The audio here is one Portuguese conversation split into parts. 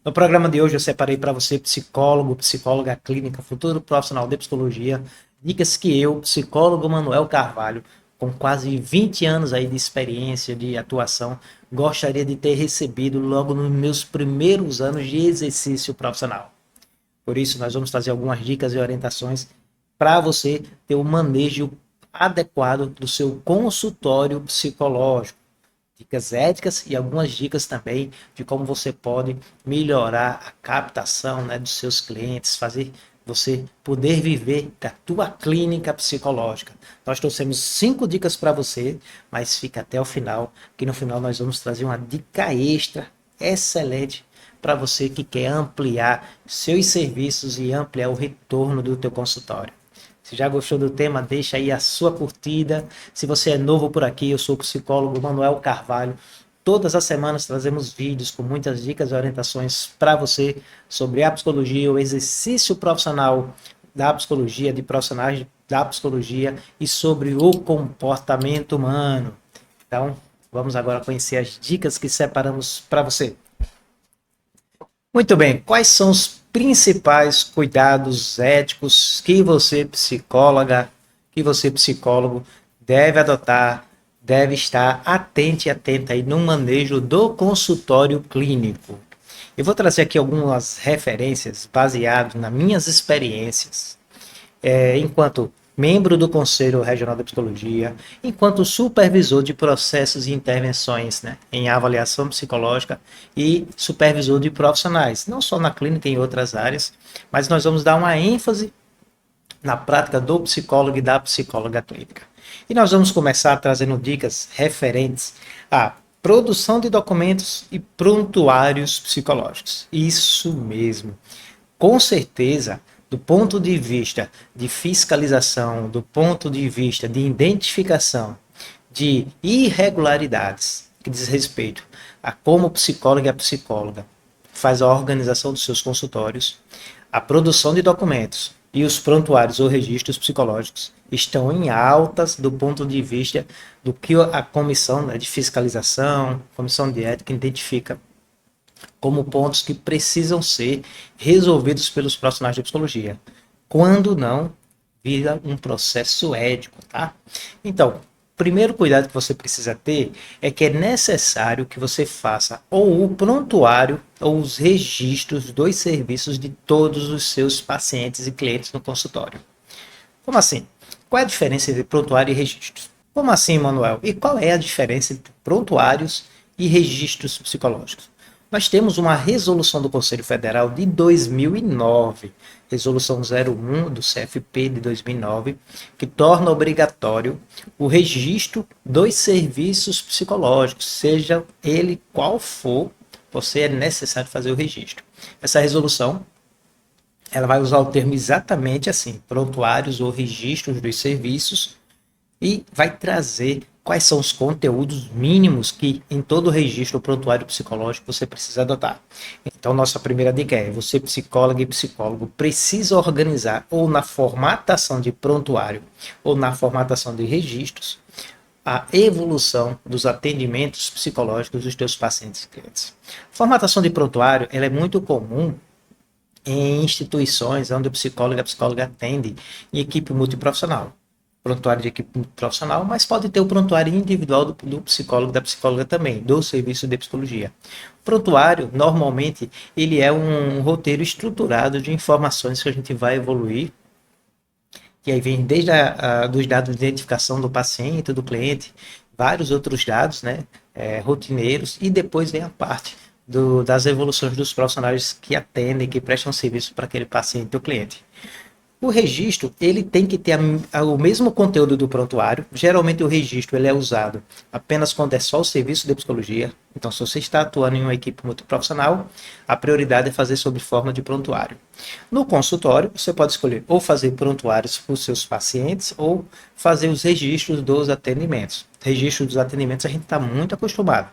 No programa de hoje eu separei para você, psicólogo, psicóloga clínica, futuro profissional de psicologia, dicas que eu, psicólogo Manuel Carvalho, com quase 20 anos aí de experiência, de atuação, gostaria de ter recebido logo nos meus primeiros anos de exercício profissional. Por isso, nós vamos trazer algumas dicas e orientações para você ter o manejo adequado do seu consultório psicológico. Dicas éticas e algumas dicas também de como você pode melhorar a captação, né, dos seus clientes, fazer você poder viver da tua clínica psicológica. Nós trouxemos 5 dicas para você, mas fica até o final, que no final nós vamos trazer uma dica extra excelente para você que quer ampliar seus serviços e ampliar o retorno do teu consultório. Se já gostou do tema, deixa aí a sua curtida. Se você é novo por aqui, eu sou o psicólogo Manuel Carvalho. Todas as semanas trazemos vídeos com muitas dicas e orientações para você sobre a psicologia, o exercício profissional da psicologia, de profissionais da psicologia e sobre o comportamento humano. Então, vamos agora conhecer as dicas que separamos para você. Muito bem, quais são os principais cuidados éticos que você, psicóloga, que você, psicólogo, deve adotar, deve estar atento e atenta aí no manejo do consultório clínico? Eu vou trazer aqui algumas referências baseadas nas minhas experiências, enquanto membro do Conselho Regional de Psicologia, enquanto supervisor de processos e intervenções, né, em avaliação psicológica e supervisor de profissionais, não só na clínica, em outras áreas, mas nós vamos dar uma ênfase na prática do psicólogo e da psicóloga clínica. E nós vamos começar trazendo dicas referentes à produção de documentos e prontuários psicológicos. Isso mesmo. Com certeza, do ponto de vista de fiscalização, do ponto de vista de identificação de irregularidades que diz respeito a como o psicólogo e a psicóloga faz a organização dos seus consultórios, a produção de documentos e os prontuários ou registros psicológicos estão em altas do ponto de vista do que a comissão, né, de fiscalização, comissão de ética identifica como pontos que precisam ser resolvidos pelos profissionais de psicologia. Quando não, vira um processo ético, tá? Então, o primeiro cuidado que você precisa ter é que é necessário que você faça ou o prontuário ou os registros dos serviços de todos os seus pacientes e clientes no consultório. Como assim? Qual é a diferença entre prontuário e registros? Como assim, Manuel? E qual é a diferença entre prontuários e registros psicológicos? Nós temos uma resolução do Conselho Federal de 2009, resolução 01 do CFP de 2009, que torna obrigatório o registro dos serviços psicológicos, seja ele qual for, você é necessário fazer o registro. Essa resolução, ela vai usar o termo exatamente assim, prontuários ou registros dos serviços, e vai trazer quais são os conteúdos mínimos que em todo registro ou prontuário psicológico você precisa adotar. Então, nossa primeira dica é, você psicóloga e psicólogo precisa organizar ou na formatação de prontuário ou na formatação de registros a evolução dos atendimentos psicológicos dos teus pacientes e clientes. Formatação de prontuário, ela é muito comum em instituições onde o psicólogo e a psicóloga atendem em equipe multiprofissional. Prontuário de equipe profissional, mas pode ter o prontuário individual do psicólogo, da psicóloga também, do serviço de psicologia. O prontuário, normalmente, ele é um roteiro estruturado de informações que a gente vai evoluir, que aí vem desde dos dados de identificação do paciente, do cliente, vários outros dados, né, rotineiros, e depois vem a parte das evoluções dos profissionais que atendem, que prestam serviço para aquele paciente ou cliente. O registro, ele tem que ter o mesmo conteúdo do prontuário. Geralmente o registro ele é usado apenas quando é só o serviço de psicologia. Então, se você está atuando em uma equipe multiprofissional, a prioridade é fazer sob forma de prontuário. No consultório, você pode escolher ou fazer prontuários para os seus pacientes ou fazer os registros dos atendimentos. Registro dos atendimentos a gente está muito acostumado.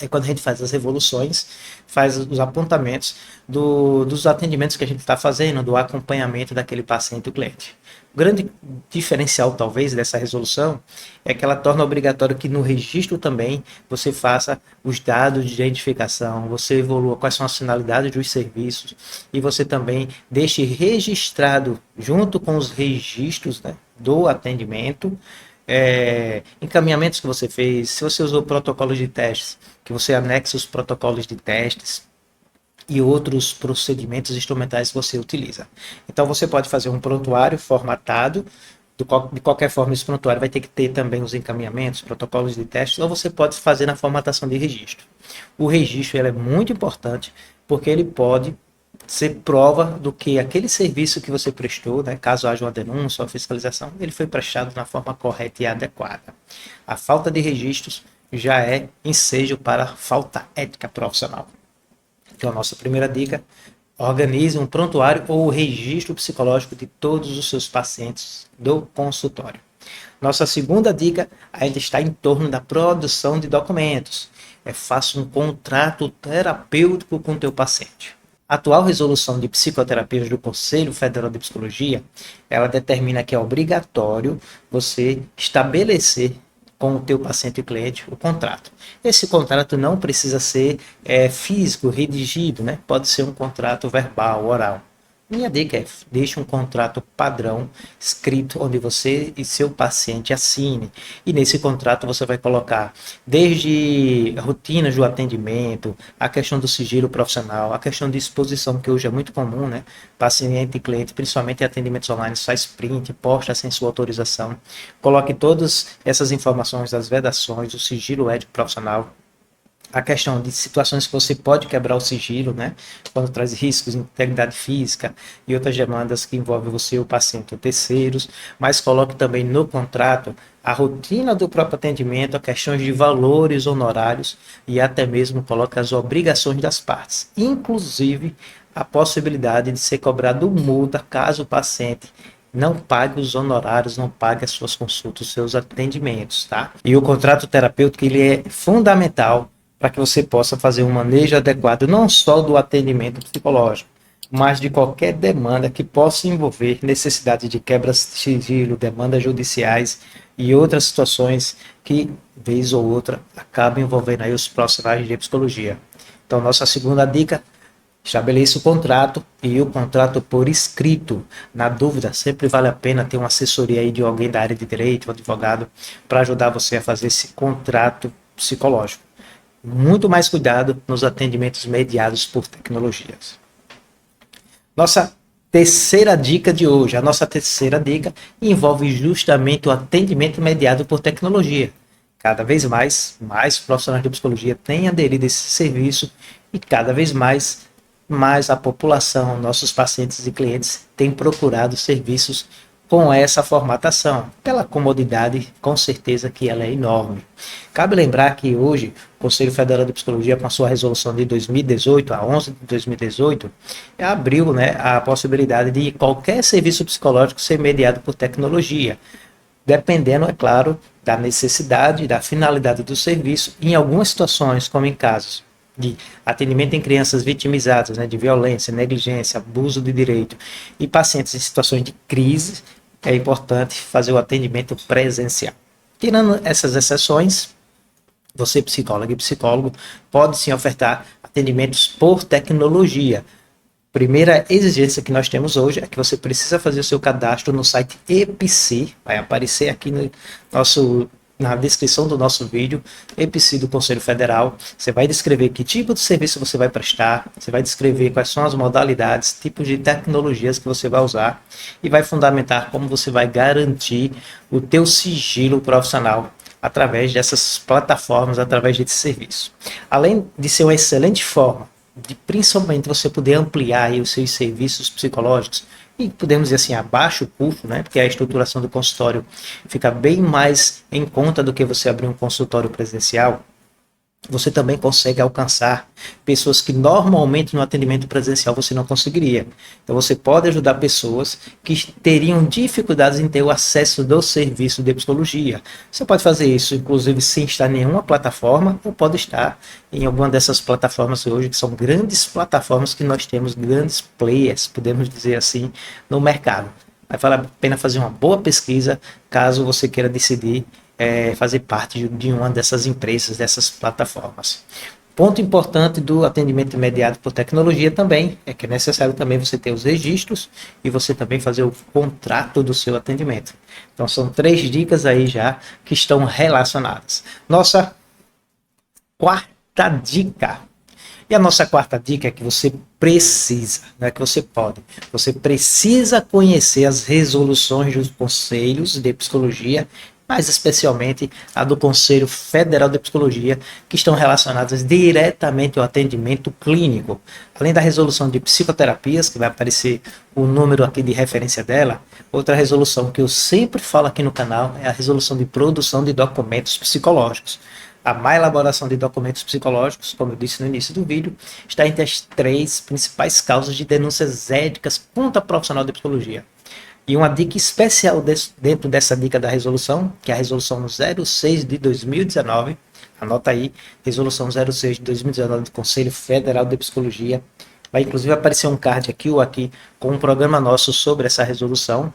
É quando a gente faz as revoluções, faz os apontamentos dos atendimentos que a gente está fazendo, do acompanhamento daquele paciente e cliente. O grande diferencial, talvez, dessa resolução é que ela torna obrigatório que no registro também você faça os dados de identificação, você evolua quais são as finalidades dos serviços e você também deixe registrado, junto com os registros, né, do atendimento, encaminhamentos que você fez, se você usou protocolos de testes, que você anexa os protocolos de testes e outros procedimentos instrumentais que você utiliza. Então você pode fazer um prontuário formatado, de qualquer forma esse prontuário vai ter que ter também os encaminhamentos, protocolos de testes, ou você pode fazer na formatação de registro. O registro ele é muito importante porque ele pode ser prova do que aquele serviço que você prestou, né, caso haja uma denúncia ou fiscalização, ele foi prestado na forma correta e adequada. A falta de registros já é ensejo para falta ética profissional. Então, a nossa primeira dica: organize um prontuário ou registro psicológico de todos os seus pacientes do consultório. Nossa segunda dica ainda está em torno da produção de documentos. Faça um contrato terapêutico com o teu paciente. A atual resolução de psicoterapias do Conselho Federal de Psicologia, ela determina que é obrigatório você estabelecer com o teu paciente e cliente o contrato. Esse contrato não precisa ser físico, redigido, né? Pode ser um contrato verbal, oral. Minha dica é: deixe um contrato padrão escrito onde você e seu paciente assinem. E nesse contrato você vai colocar desde rotinas do atendimento, a questão do sigilo profissional, a questão de exposição, que hoje é muito comum, né? Paciente e cliente, principalmente em atendimentos online, faz print, posta sem sua autorização. Coloque todas essas informações das vedações, o sigilo ético profissional, a questão de situações que você pode quebrar o sigilo, né? Quando traz riscos de integridade física e outras demandas que envolvem você, o paciente ou terceiros, mas coloque também no contrato a rotina do próprio atendimento, a questões de valores honorários e até mesmo coloque as obrigações das partes, inclusive a possibilidade de ser cobrado multa caso o paciente não pague os honorários, não pague as suas consultas, os seus atendimentos, tá? E o contrato terapêutico, ele é fundamental para que você possa fazer um manejo adequado, não só do atendimento psicológico, mas de qualquer demanda que possa envolver necessidade de quebras de sigilo, demandas judiciais e outras situações que, vez ou outra, acabam envolvendo aí os profissionais de psicologia. Então, nossa segunda dica: estabeleça o contrato e o contrato por escrito. Na dúvida, sempre vale a pena ter uma assessoria aí de alguém da área de direito, um advogado, para ajudar você a fazer esse contrato psicológico. Muito mais cuidado nos atendimentos mediados por tecnologias. Nossa terceira dica de hoje, a nossa terceira dica envolve justamente o atendimento mediado por tecnologia. Cada vez mais profissionais de psicologia têm aderido a esse serviço e cada vez mais a população, nossos pacientes e clientes têm procurado serviços com essa formatação, pela comodidade, com certeza que ela é enorme. Cabe lembrar que hoje o Conselho Federal de Psicologia, com a sua resolução de 2018, a 11 de 2018, abriu, né, a possibilidade de qualquer serviço psicológico ser mediado por tecnologia, dependendo, é claro, da necessidade, da finalidade do serviço. Em algumas situações, como em casos de atendimento em crianças vitimizadas, né, de violência, negligência, abuso de direito e pacientes em situações de crise, é importante fazer o atendimento presencial. Tirando essas exceções, você, psicóloga e psicólogo, pode sim ofertar atendimentos por tecnologia. Primeira exigência que nós temos hoje é que você precisa fazer o seu cadastro no site EPC, vai aparecer aqui na descrição do nosso vídeo, EPC do Conselho Federal. Você vai descrever que tipo de serviço você vai prestar, você vai descrever quais são as modalidades, tipos de tecnologias que você vai usar e vai fundamentar como você vai garantir o teu sigilo profissional através dessas plataformas, através desse serviço. Além de ser uma excelente forma de principalmente você poder ampliar aí os seus serviços psicológicos e podemos dizer assim, a baixo custo, né? Porque a estruturação do consultório fica bem mais em conta do que você abrir um consultório presencial. você também consegue alcançar pessoas que normalmente no atendimento presencial você não conseguiria. Então você pode ajudar pessoas que teriam dificuldades em ter o acesso do serviço de psicologia. Você pode fazer isso, inclusive, sem estar em nenhuma plataforma, ou pode estar em alguma dessas plataformas hoje, que são grandes plataformas que nós temos, grandes players, podemos dizer assim, no mercado. Vai valer a pena fazer uma boa pesquisa, caso você queira decidir fazer parte de uma dessas empresas, dessas plataformas. Ponto importante do atendimento imediato por tecnologia também é que é necessário também você ter os registros e você também fazer o contrato do seu atendimento. Então são 3 dicas aí já que estão relacionadas. Nossa quarta dica. E a nossa quarta dica é que você precisa, não é que você pode, você precisa conhecer as resoluções dos conselhos de psicologia, mais especialmente a do Conselho Federal de Psicologia, que estão relacionadas diretamente ao atendimento clínico. Além da resolução de psicoterapias, que vai aparecer o número aqui de referência dela, outra resolução que eu sempre falo aqui no canal é a resolução de produção de documentos psicológicos. A má elaboração de documentos psicológicos, como eu disse no início do vídeo, está entre as 3 principais causas de denúncias éticas contra profissional de psicologia. E uma dica especial dentro dessa dica da resolução, que é a resolução 06 de 2019, anota aí, resolução 06 de 2019 do Conselho Federal de Psicologia. Vai inclusive aparecer um card aqui ou aqui com um programa nosso sobre essa resolução.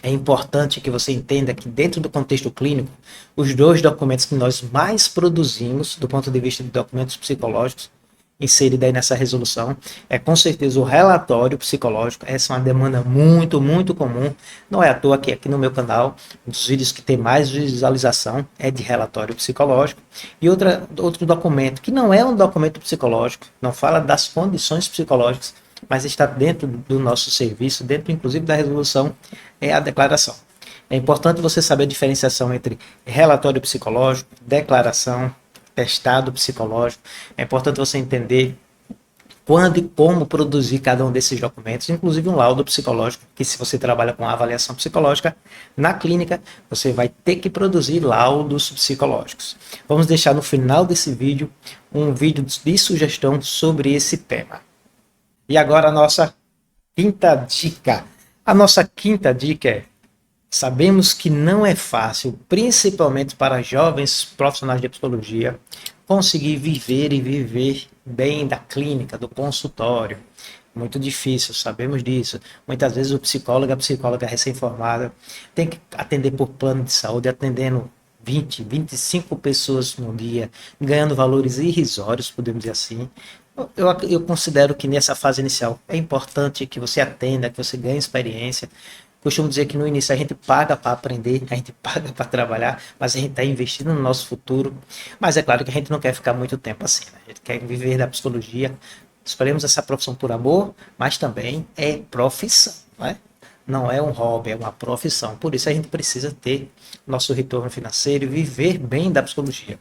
É importante que você entenda que dentro do contexto clínico, os 2 documentos que nós mais produzimos do ponto de vista de documentos psicológicos, inserido aí nessa resolução, é com certeza o relatório psicológico. Essa é uma demanda muito, muito comum. Não é à toa que aqui no meu canal, um dos vídeos que tem mais visualização é de relatório psicológico. E outro documento, que não é um documento psicológico, não fala das condições psicológicas, mas está dentro do nosso serviço, dentro inclusive da resolução, é a declaração. É importante você saber a diferenciação entre relatório psicológico, declaração, testado psicológico. É importante você entender quando e como produzir cada um desses documentos, inclusive um laudo psicológico, que se você trabalha com avaliação psicológica, na clínica você vai ter que produzir laudos psicológicos. Vamos deixar no final desse vídeo um vídeo de sugestão sobre esse tema. E agora a nossa quinta dica. A nossa quinta dica é: sabemos que não é fácil, principalmente para jovens profissionais de psicologia, conseguir viver e viver bem da clínica, do consultório. Muito difícil, sabemos disso. Muitas vezes o psicólogo, a psicóloga recém-formada, tem que atender por plano de saúde, atendendo 20, 25 pessoas no dia, ganhando valores irrisórios, podemos dizer assim. Eu considero que nessa fase inicial é importante que você atenda, que você ganhe experiência. Costumo dizer que no início a gente paga para aprender, a gente paga para trabalhar, mas a gente está investindo no nosso futuro. Mas é claro que a gente não quer ficar muito tempo assim, né? A gente quer viver da psicologia. Escolhemos essa profissão por amor, mas também é profissão, né? Não é um hobby, é uma profissão. Por isso a gente precisa ter nosso retorno financeiro e viver bem da psicologia.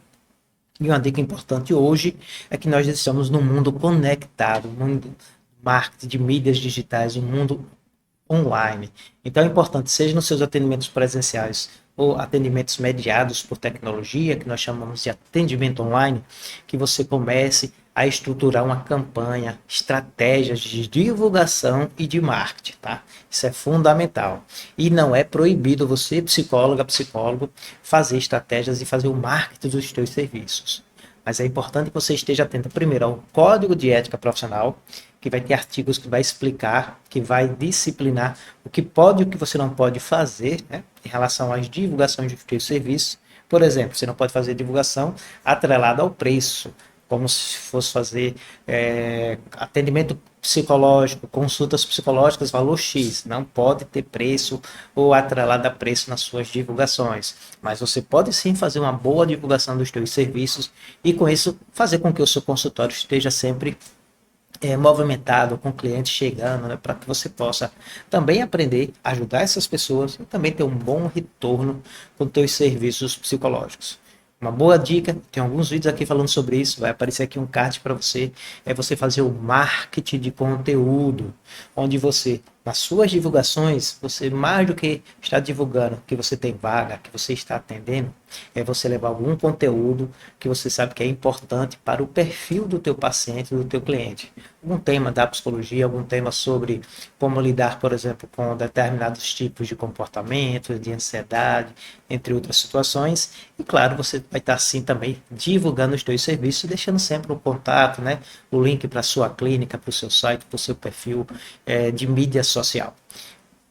E uma dica importante hoje é que nós estamos num mundo conectado, um mundo de marketing, de mídias digitais, um mundo online. Então é importante, seja nos seus atendimentos presenciais ou atendimentos mediados por tecnologia, que nós chamamos de atendimento online, que você comece a estruturar uma campanha, estratégias de divulgação e de marketing, tá? Isso é fundamental. E não é proibido você, psicóloga, psicólogo, fazer estratégias e fazer o marketing dos seus serviços. Mas é importante que você esteja atento primeiro ao Código de Ética Profissional, que vai ter artigos que vai explicar, que vai disciplinar o que pode e o que você não pode fazer, né, em relação às divulgações de seus serviços. Por exemplo, você não pode fazer divulgação atrelada ao preço, como se fosse fazer atendimento psicológico, consultas psicológicas, valor X. Não pode ter preço ou atrelado a preço nas suas divulgações. Mas você pode sim fazer uma boa divulgação dos seus serviços e com isso fazer com que o seu consultório esteja sempre movimentado, com clientes chegando, né, para que você possa também aprender a ajudar essas pessoas e também ter um bom retorno com seus serviços psicológicos. Uma boa dica, tem alguns vídeos aqui falando sobre isso, vai aparecer aqui um card para você, é você fazer o marketing de conteúdo, onde você nas suas divulgações, você mais do que está divulgando que você tem vaga, que você está atendendo, é você levar algum conteúdo que você sabe que é importante para o perfil do teu paciente, do teu cliente. Algum tema da psicologia, algum tema sobre como lidar, por exemplo, com determinados tipos de comportamento, de ansiedade, entre outras situações. E claro, você vai estar assim também divulgando os teus serviços, deixando sempre o contato, né? O link para a sua clínica, para o seu site, para o seu perfil de mídia social.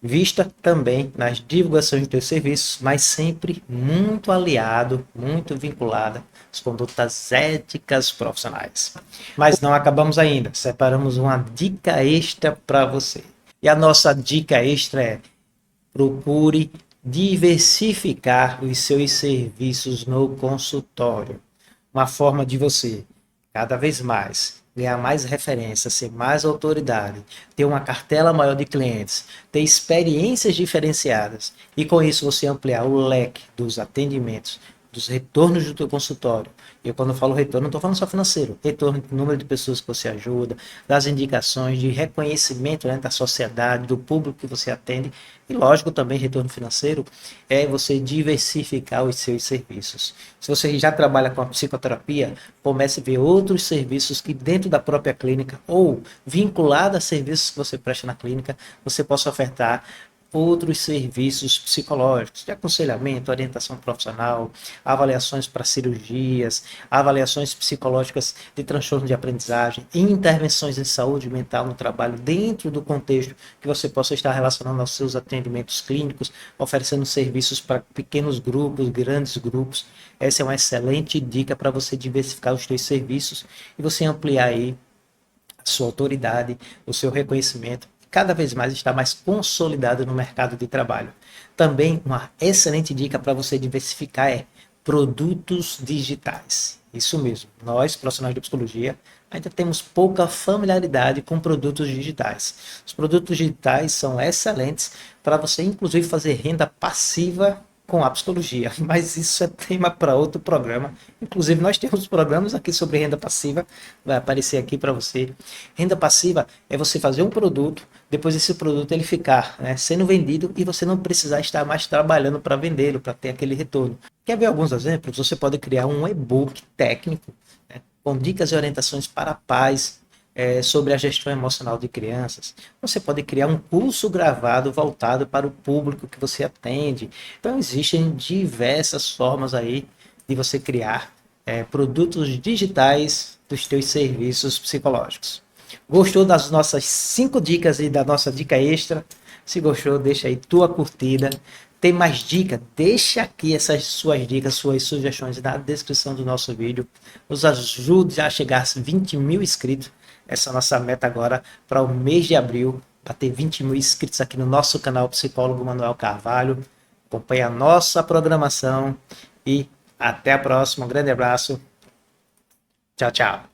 Vista também nas divulgações de teus serviços, mas sempre muito aliado, muito vinculada às condutas éticas profissionais. Mas não acabamos ainda, separamos uma dica extra para você. E a nossa dica extra é: procure diversificar os seus serviços no consultório. Uma forma de você, cada vez mais, ganhar mais referência, ser mais autoridade, ter uma cartela maior de clientes, ter experiências diferenciadas e com isso você ampliar o leque dos atendimentos, dos retornos do teu consultório. E quando eu falo retorno, não estou falando só financeiro, retorno do número de pessoas que você ajuda, das indicações, de reconhecimento, né, da sociedade, do público que você atende, e lógico também retorno financeiro, é você diversificar os seus serviços. Se você já trabalha com a psicoterapia, comece a ver outros serviços que dentro da própria clínica ou vinculado a serviços que você presta na clínica, você possa ofertar outros serviços psicológicos, de aconselhamento, orientação profissional, avaliações para cirurgias, avaliações psicológicas de transtorno de aprendizagem, intervenções em saúde mental no trabalho, dentro do contexto que você possa estar relacionando aos seus atendimentos clínicos, oferecendo serviços para pequenos grupos, grandes grupos. Essa é uma excelente dica para você diversificar os seus serviços e você ampliar aí a sua autoridade, o seu reconhecimento, cada vez mais está mais consolidado no mercado de trabalho. Também uma excelente dica para você diversificar é produtos digitais. Isso mesmo, nós, profissionais de psicologia, ainda temos pouca familiaridade com produtos digitais. Os produtos digitais são excelentes para você, inclusive, fazer renda passiva com a psicologia, mas isso é tema para outro programa. Inclusive, nós temos programas aqui sobre renda passiva, vai aparecer aqui para você. Renda passiva é você fazer um produto, depois esse produto ele ficar, né, sendo vendido e você não precisar estar mais trabalhando para vendê-lo, para ter aquele retorno. Quer ver alguns exemplos? Você pode criar um e-book técnico, né, com dicas e orientações para pais, sobre a gestão emocional de crianças. Você pode criar um curso gravado voltado para o público que você atende. Então, existem diversas formas aí de você criar produtos digitais dos teus serviços psicológicos. Gostou das nossas 5 dicas e da nossa dica extra? Se gostou, deixa aí tua curtida. Tem mais dica? Deixa aqui essas suas dicas, suas sugestões na descrição do nosso vídeo. Nos ajude a chegar a 20 mil inscritos. Essa é a nossa meta agora para o mês de abril, para ter 20 mil inscritos aqui no nosso canal Psicólogo Manuel Carvalho. Acompanhe a nossa programação e até a próxima. Um grande abraço. Tchau, tchau.